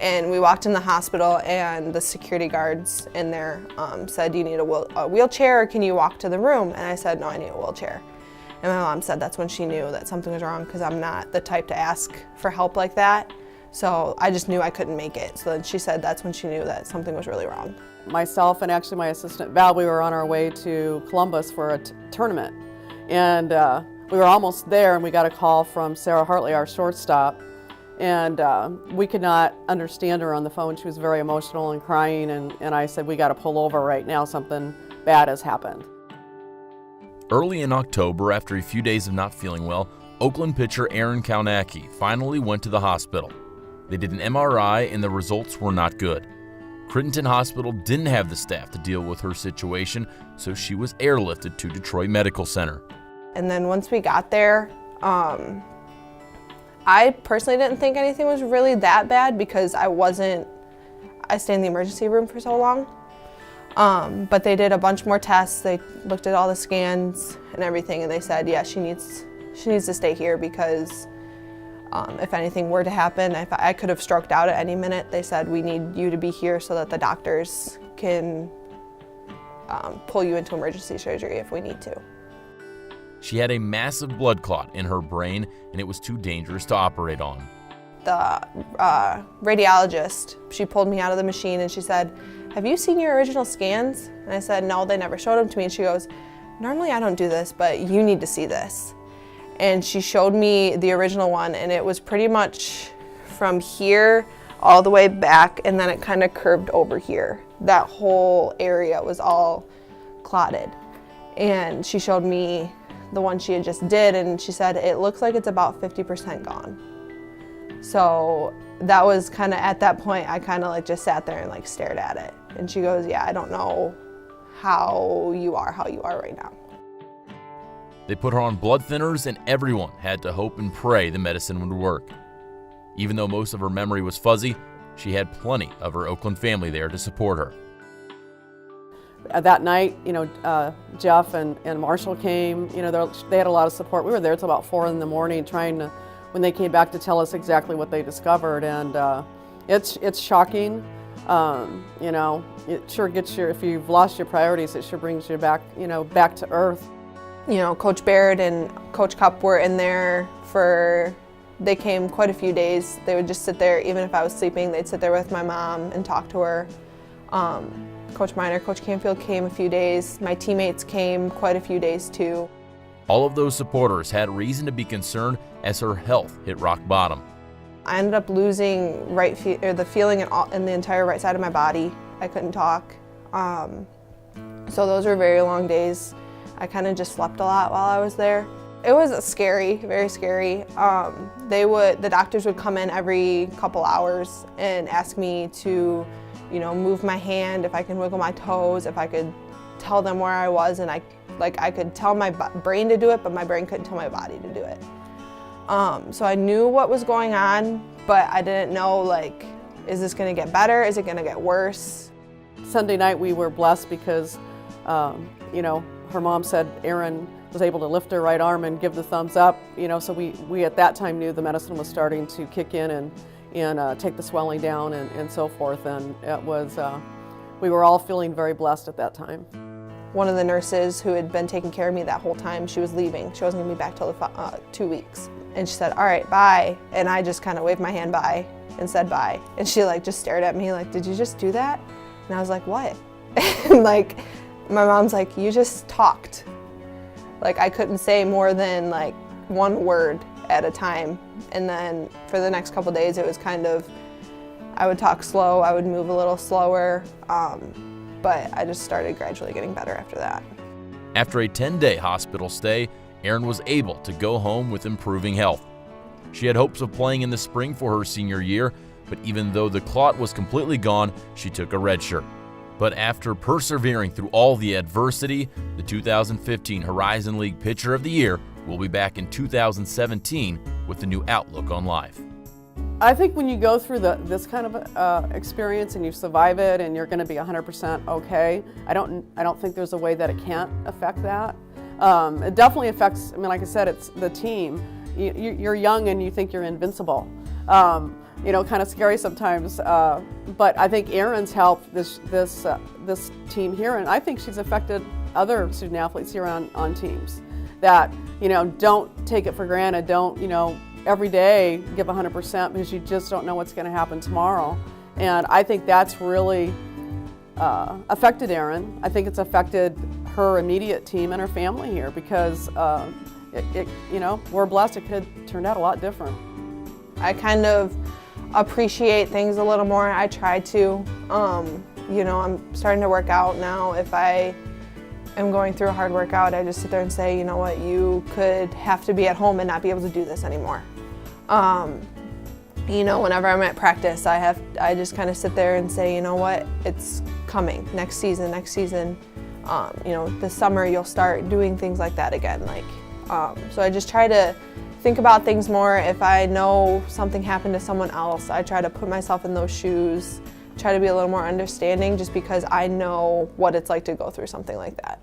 And we walked in the hospital, and the security guards in there said, "Do you need a wheelchair, or can you walk to the room?" And I said, "No, I need a wheelchair." And my mom said that's when she knew that something was wrong, because I'm not the type to ask for help like that. So I just knew I couldn't make it. So then she said that's when she knew that something was really wrong. Myself and actually my assistant Val, we were on our way to Columbus for a tournament. And we were almost there, and we got a call from Sarah Hartley, our shortstop. And we could not understand her on the phone. She was very emotional and crying, and I said, "We got to pull over right now, something bad has happened." Early in October, after a few days of not feeling well, Oakland pitcher Erin Kownacki finally went to the hospital. They did an MRI, and the results were not good. Crittenton Hospital didn't have the staff to deal with her situation, so she was airlifted to Detroit Medical Center. And then once we got there, I personally didn't think anything was really that bad, because I stayed in the emergency room for so long. But they did a bunch more tests. They looked at all the scans and everything, and they said, yeah, she needs to stay here, because if anything were to happen, if I could have stroked out at any minute. They said, we need you to be here so that the doctors can pull you into emergency surgery if we need to. She had a massive blood clot in her brain, and it was too dangerous to operate on. The radiologist, she pulled me out of the machine and she said, "Have you seen your original scans?" And I said, "No, they never showed them to me." And she goes, "Normally I don't do this, but you need to see this." And she showed me the original one, and it was pretty much from here all the way back, and then it kind of curved over here. That whole area was all clotted. And she showed me the one she had just did, and she said, "It looks like it's about 50% gone." So that was kind of, at that point, I kind of like just sat there and like stared at it. And she goes, "Yeah, I don't know how you are right now." They put her on blood thinners, and everyone had to hope and pray the medicine would work. Even though most of her memory was fuzzy, she had plenty of her Oakland family there to support her. That night, Jeff and Marshall came. They had a lot of support. We were there till about 4 in the morning when they came back to tell us exactly what they discovered, and it's shocking. It sure gets if you've lost your priorities, it sure brings you back, back to earth. Coach Baird and Coach Cup were in there they came quite a few days. They would just sit there, even if I was sleeping, they'd sit there with my mom and talk to her. Coach Miner, Coach Canfield came a few days. My teammates came quite a few days too. All of those supporters had reason to be concerned as her health hit rock bottom. I ended up losing the feeling in the entire right side of my body. I couldn't talk. So those were very long days. I kind of just slept a lot while I was there. It was scary, very scary. The doctors would come in every couple hours and ask me to, move my hand, if I can wiggle my toes, if I could tell them where I was, and I could tell my brain to do it, but my brain couldn't tell my body to do it. So I knew what was going on, but I didn't know, is this gonna get better? Is it gonna get worse? Sunday night we were blessed because, her mom said Erin was able to lift her right arm and give the thumbs up, so we at that time knew the medicine was starting to kick in and take the swelling down and so forth, and it was, we were all feeling very blessed at that time. One of the nurses who had been taking care of me that whole time, she was leaving. She wasn't gonna be back till 2 weeks. And she said, "All right, bye." And I just kind of waved my hand bye and said bye. And she just stared at me like, "Did you just do that?" And I was like, "What?" And my mom's like, "You just talked." I couldn't say more than one word at a time. And then for the next couple days, it was kind of, I would talk slow, I would move a little slower, but I just started gradually getting better after that. After a 10-day hospital stay, Erin was able to go home with improving health. She had hopes of playing in the spring for her senior year, but even though the clot was completely gone, she took a red shirt. But after persevering through all the adversity, the 2015 Horizon League Pitcher of the Year will be back in 2017 with a new outlook on life. I think when you go through this kind of experience and you survive it and you're going to be 100% okay, I don't think there's a way that it can't affect that. It definitely affects, like I said, it's the team. You're young and you think you're invincible. You know, kind of scary sometimes. But I think Erin's helped this team here, and I think she's affected other student athletes here on teams that, you know, don't take it for granted. Don't, you know, every day give 100% because you just don't know what's going to happen tomorrow. And I think that's really affected Erin. I think it's affected her immediate team and her family here because, you know, we're blessed. It could have turned out a lot different. I kind of appreciate things a little more. I try to. You know, I'm starting to work out now. If I am going through a hard workout, I just sit there and say, you know what, you could have to be at home and not be able to do this anymore. You know, whenever I'm at practice, I just kind of sit there and say, you know what, it's coming next season. You know, this summer you'll start doing things like that again. So I just try to think about things more. If I know something happened to someone else, I try to put myself in those shoes, try to be a little more understanding just because I know what it's like to go through something like that.